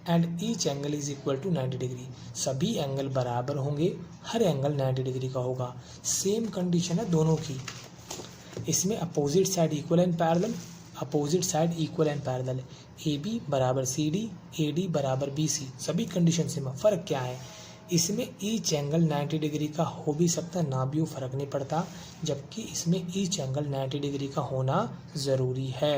and each angle is equal to 90 degree, सभी एंगल बराबर होंगे, हर एंगल 90 डिग्री का होगा। सेम कंडीशन है दोनों की। इसमें opposite side equal and parallel, opposite side equal and parallel, AB बराबर CD, AD बराबर BC, सभी कंडीशन से। फ़र्क क्या है, इसमें ईच एंगल 90 डिग्री का हो भी सकता है, ना भी हो, फ़र्क नहीं पड़ता, जबकि इसमें ईच एंगल 90 डिग्री का होना ज़रूरी है।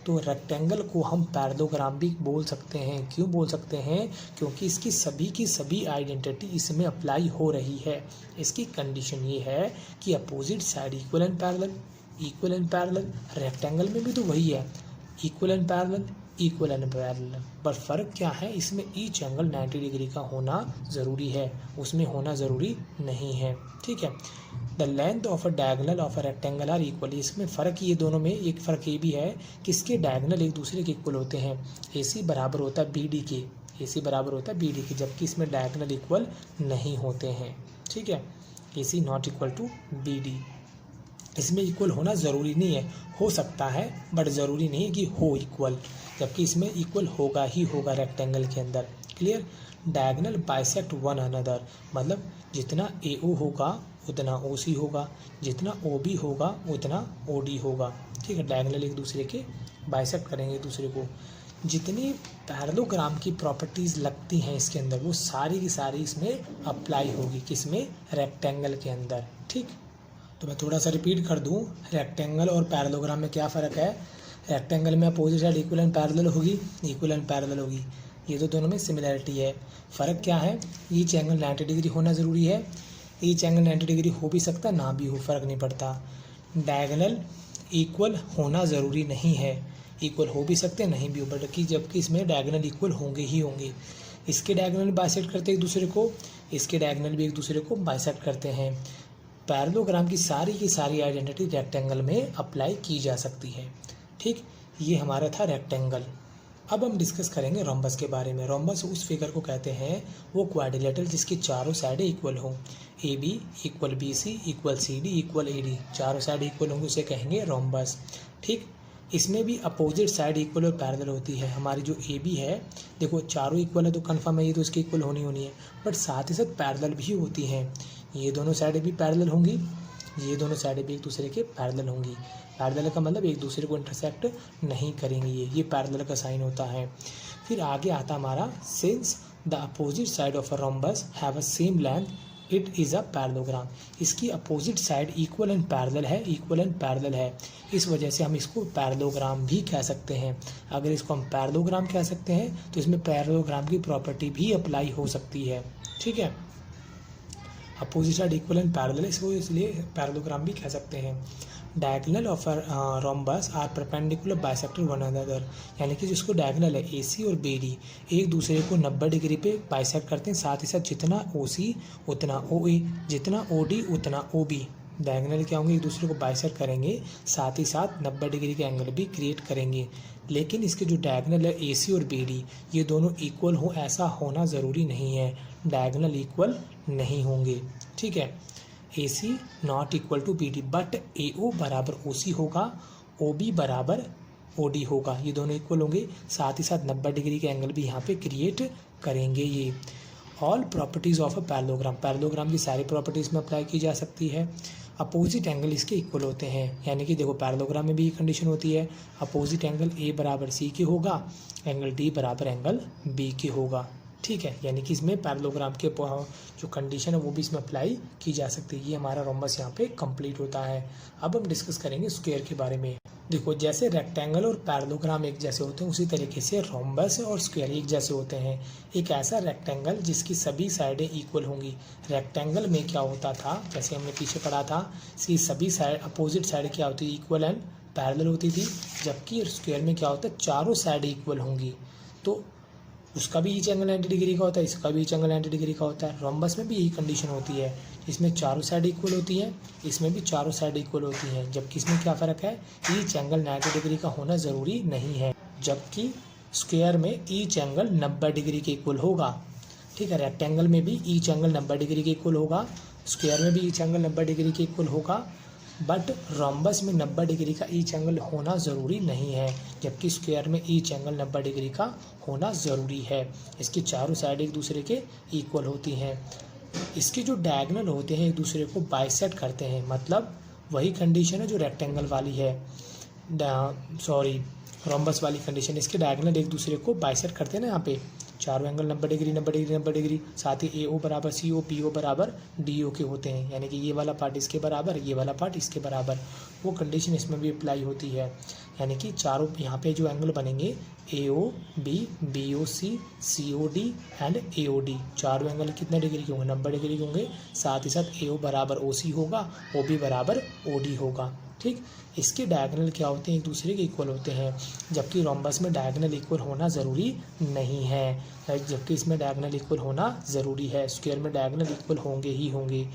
तो रेक्टेंगल को हम पैरेललोग्राम भी बोल सकते हैं। क्यों बोल सकते हैं, क्योंकि इसकी सभी की सभी आइडेंटिटी इसमें अप्लाई हो रही है। इसकी कंडीशन ये है कि opposite side equal and parallel, equal and parallel, rectangle में भी तो वही है, equal and parallel, equal and parallel, पर फ़र्क क्या है, इसमें ईच एंगल 90 डिग्री का होना ज़रूरी है, उसमें होना ज़रूरी नहीं है, ठीक है। The length of a diagonal of a rectangle are equal, इसमें फ़र्क ये दोनों में एक फ़र्क ये भी है कि इसके डायगोनल एक दूसरे के इक्वल होते हैं। AC बराबर होता है BD के, AC बराबर होता है BD के, जबकि इसमें डायगोनल इक्वल नहीं होते हैं। ठीक है, AC not equal to BD। इसमें इक्वल होना ज़रूरी नहीं है, हो सकता है बट ज़रूरी नहीं है कि हो इक्वल, जबकि इसमें इक्वल होगा ही होगा रेक्टेंगल के अंदर। Clear. Diagonal bisect one another, मतलब जितना AO होगा उतना OC होगा, जितना OB होगा उतना OD होगा। ठीक है, डायगोनल एक दूसरे के बाइसेक्ट करेंगे एक दूसरे को। जितनी पैरेललोग्राम की प्रॉपर्टीज़ लगती हैं इसके अंदर वो सारी की सारी इसमें अप्लाई होगी, किसमें, रेक्टेंगल के अंदर। ठीक, तो मैं थोड़ा सा रिपीट कर दूं, रेक्टेंगल और पैरेललोग्राम में क्या फ़र्क है। रेक्टेंगल में opposite side equal and parallel होगी, इक्वल एंड पैरेलल होगी, ये तो दोनों में सिमिलैरिटी है। फ़र्क क्या है, ईच एंगल 90 डिग्री होना ज़रूरी है, ईच एंगल 90 डिग्री हो भी सकता ना भी हो, फ़र्क नहीं पड़ता। डायगोनल इक्वल होना ज़रूरी नहीं है, इक्वल हो भी सकते नहीं भी हो, बल्कि जबकि इसमें डायगोनल इक्वल होंगे ही होंगे। इसके डायगोनल बाइसेक्ट करते हैं एक दूसरे को, इसके डायगोनल भी एक दूसरे को बाइसेक्ट करते हैं। पैरेललोग्राम की सारी आइडेंटिटी रेक्टेंगल में अप्लाई की जा सकती है। ठीक, ये हमारा था रेक्टेंगल। अब हम डिस्कस करेंगे रोम्बस के बारे में। रोम्बस उस फिगर को कहते हैं वो क्वाड्रिलेटरल जिसकी चारों साइडें इक्वल हों, AB equal BC equal CD equal AD, चारों साइड इक्वल होंगे उसे कहेंगे रोम्बस। ठीक, इसमें भी अपोजिट साइड इक्वल और पैरेलल होती है। हमारी जो AB है, देखो चारों इक्वल है तो कन्फर्म है ये तो इसकी इक्वल होनी है, बट साथ ही साथ पैरेलल भी होती हैं। ये दोनों साइडें भी पैरेलल होंगी, ये दोनों साइडें भी एक दूसरे के पैरेलल होंगी। पैरेलल का मतलब एक दूसरे को इंटरसेक्ट नहीं करेंगी, ये पैरेलल का साइन होता है। फिर आगे आता हमारा, since the opposite side of a rhombus have a same length it is a parallelogram. इसकी opposite side equal and parallel है, इक्वल एंड पैरेलल है, इस वजह से हम इसको पैरेललोग्राम भी कह सकते हैं। अगर इसको हम पैरेललोग्राम कह सकते हैं तो इसमें पैरेललोग्राम की प्रॉपर्टी भी अप्लाई हो सकती है। ठीक है, opposite side equal and parallel, इसको इसलिए पैरेललोग्राम भी कह सकते हैं। Diagonal of rhombus are perpendicular bisector one another, यानी कि जिसको डायगोनल है AC और BD एक दूसरे को 90 डिग्री पे बाइसेक्ट करते हैं, साथ ही साथ जितना OC उतना OA, जितना OD उतना OB। डायगोनल क्या होंगे, एक दूसरे को बाइसेक्ट करेंगे, साथ ही साथ 90 डिग्री के एंगल भी क्रिएट करेंगे। लेकिन इसके जो डायगोनल है AC और BD ये दोनों इक्वल हो ऐसा होना ज़रूरी नहीं है, डायगोनल इक्वल नहीं होंगे। ठीक है, AC not equal to BD, but AO बराबर OC होगा, OB बराबर OD होगा, ये दोनों इक्वल होंगे, साथ ही साथ 90 डिग्री के एंगल भी यहाँ पे क्रिएट करेंगे। ये all properties of a parallelogram, parallelogram की सारी प्रॉपर्टीज़ में अप्लाई की जा सकती है। अपोजिट एंगल इसके इक्वल होते हैं, यानी कि देखो पैरेललोग्राम में भी ये कंडीशन होती है, अपोजिट एंगल A बराबर C के होगा, एंगल D बराबर एंगल B के होगा। ठीक है, यानी कि इसमें पैरेललोग्राम के जो कंडीशन है वो भी इसमें अप्लाई की जा सकती है। ये हमारा रोम्बस यहाँ पे कंप्लीट होता है। अब हम डिस्कस करेंगे स्क्वायर के बारे में। देखो, जैसे रेक्टेंगल और पैरेललोग्राम एक जैसे होते हैं उसी तरीके से रोम्बस और स्क्वायर एक जैसे होते हैं। एक ऐसा रेक्टेंगल जिसकी सभी साइडें इक्वल होंगी। रेक्टेंगल में क्या होता था, जैसे हमने पीछे पढ़ा था, इसकी सभी साइड अपोजिट साइड क्या होती है, इक्वल एंड पैरेलल होती थी, जबकि स्क्वायर में क्या होता है, चारों साइड इक्वल होंगी। तो उसका भी ईच एंगल 90 डिग्री का होता है, इसका भी ईच एंगल 90 डिग्री का होता है। रोम्बस में भी यही कंडीशन होती है, इसमें चारों साइड इक्वल होती हैं, इसमें भी चारों साइड इक्वल होती हैं, जबकि इसमें क्या फ़र्क है, ईच एंगल 90 डिग्री का होना ज़रूरी नहीं है, जबकि स्क्वायर में ईच एंगल 90 डिग्री के इक्वल होगा। ठीक है, रेक्टेंगल में भी ईच एंगल 90 डिग्री के इक्वल होगा, स्क्वायर में भी ईच एंगल 90 डिग्री के इक्वल होगा, बट रोम्बस में 90 डिग्री का ईच एंगल होना ज़रूरी नहीं है, जबकि स्क्वायर में ईच एंगल 90 डिग्री का होना ज़रूरी है। इसकी चारों साइड एक दूसरे के इक्वल होती हैं। इसके जो डायगोनल होते हैं एक दूसरे को बाइसेक्ट करते हैं, मतलब वही कंडीशन है जो रेक्टेंगल वाली है, रोम्बस वाली कंडीशन। इसके डायगोनल एक दूसरे को बाइसेक्ट करते हैं ना, यहाँ पे चारों एंगल 90 डिग्री 90 डिग्री 90 डिग्री, साथ ही AO बराबर CO PO बराबर DO के होते हैं, यानी कि ये वाला पार्ट इसके बराबर, ये वाला पार्ट इसके बराबर। वो कंडीशन इसमें भी अप्लाई होती है, यानी कि चारों यहाँ पे जो एंगल बनेंगे AOB BOC COD and AOD, चारों एंगल कितने डिग्री के होंगे, 90 डिग्री के होंगे, साथ ही साथ AO बराबर OC होगा, OB बराबर OD होगा। ठीक, इसके डायगोनल क्या होते हैं, एक दूसरे के इक्वल होते हैं, जबकि रोम्बस में डायगोनल इक्वल होना ज़रूरी नहीं है, जबकि इसमें डायगोनल इक्वल होना ज़रूरी है। स्क्वायर में डायगोनल इक्वल होंगे ही होंगे।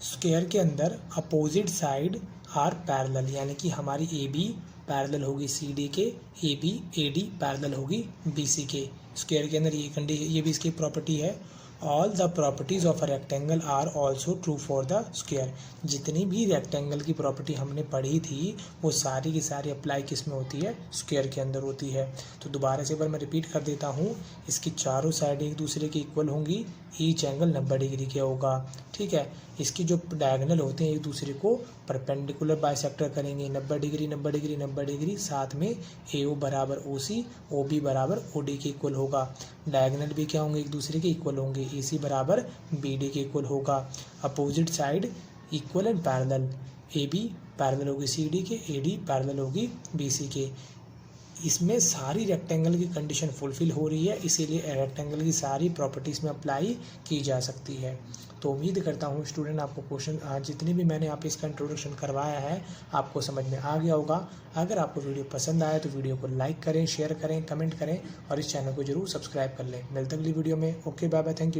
स्क्वायर के अंदर अपोजिट साइड आर पैरेलल, यानी कि हमारी AB पैरेलल होगी सी डी के, A B A D parallel होगी बी सी के। स्क्वायर के अंदर ये कंडीशन, ये भी इसकी प्रॉपर्टी है। All the properties of a rectangle are also true for the square. जितनी भी रेक्टेंगल की प्रॉपर्टी हमने पढ़ी थी वो सारी की सारी अप्लाई किस में होती है, स्क्वायर के अंदर होती है। तो दोबारा से एक बार मैं रिपीट कर देता हूँ, इसकी चारों साइड एक दूसरे के इक्वल होंगी, ईच एंगल 90 डिग्री के होगा, ठीक है। इसकी जो डायगोनल होते हैं एक दूसरे को परपेंडिकुलर बाइसेक्टर करेंगे, 90 डिग्री 90 डिग्री 90 डिग्री, साथ में ए ओ बराबर ओ सी, ओ बी बराबर ओ डी के इक्वल होगा। डायगोनल भी क्या होंगे, एक दूसरे के इक्वल होंगे, ए सी बराबर बी डी के इक्वल होगा। Opposite side equal and parallel, A B parallel होगी सी डी के, ए डी पैरेलल होगी बी सी के। इसमें सारी रेक्टेंगल की कंडीशन फुलफिल हो रही है, इसीलिए रेक्टेंगल की सारी प्रॉपर्टीज़ में अप्लाई की जा सकती है। तो उम्मीद करता हूँ स्टूडेंट आपको क्वेश्चन जितनी भी मैंने आप इसका इंट्रोडक्शन करवाया है आपको समझ में आ गया होगा। अगर आपको वीडियो पसंद आया तो वीडियो को लाइक करें, शेयर करें, कमेंट करें और इस चैनल को जरूर सब्सक्राइब कर लें। मिलते अगली वीडियो में। Okay, bye bye, thank you.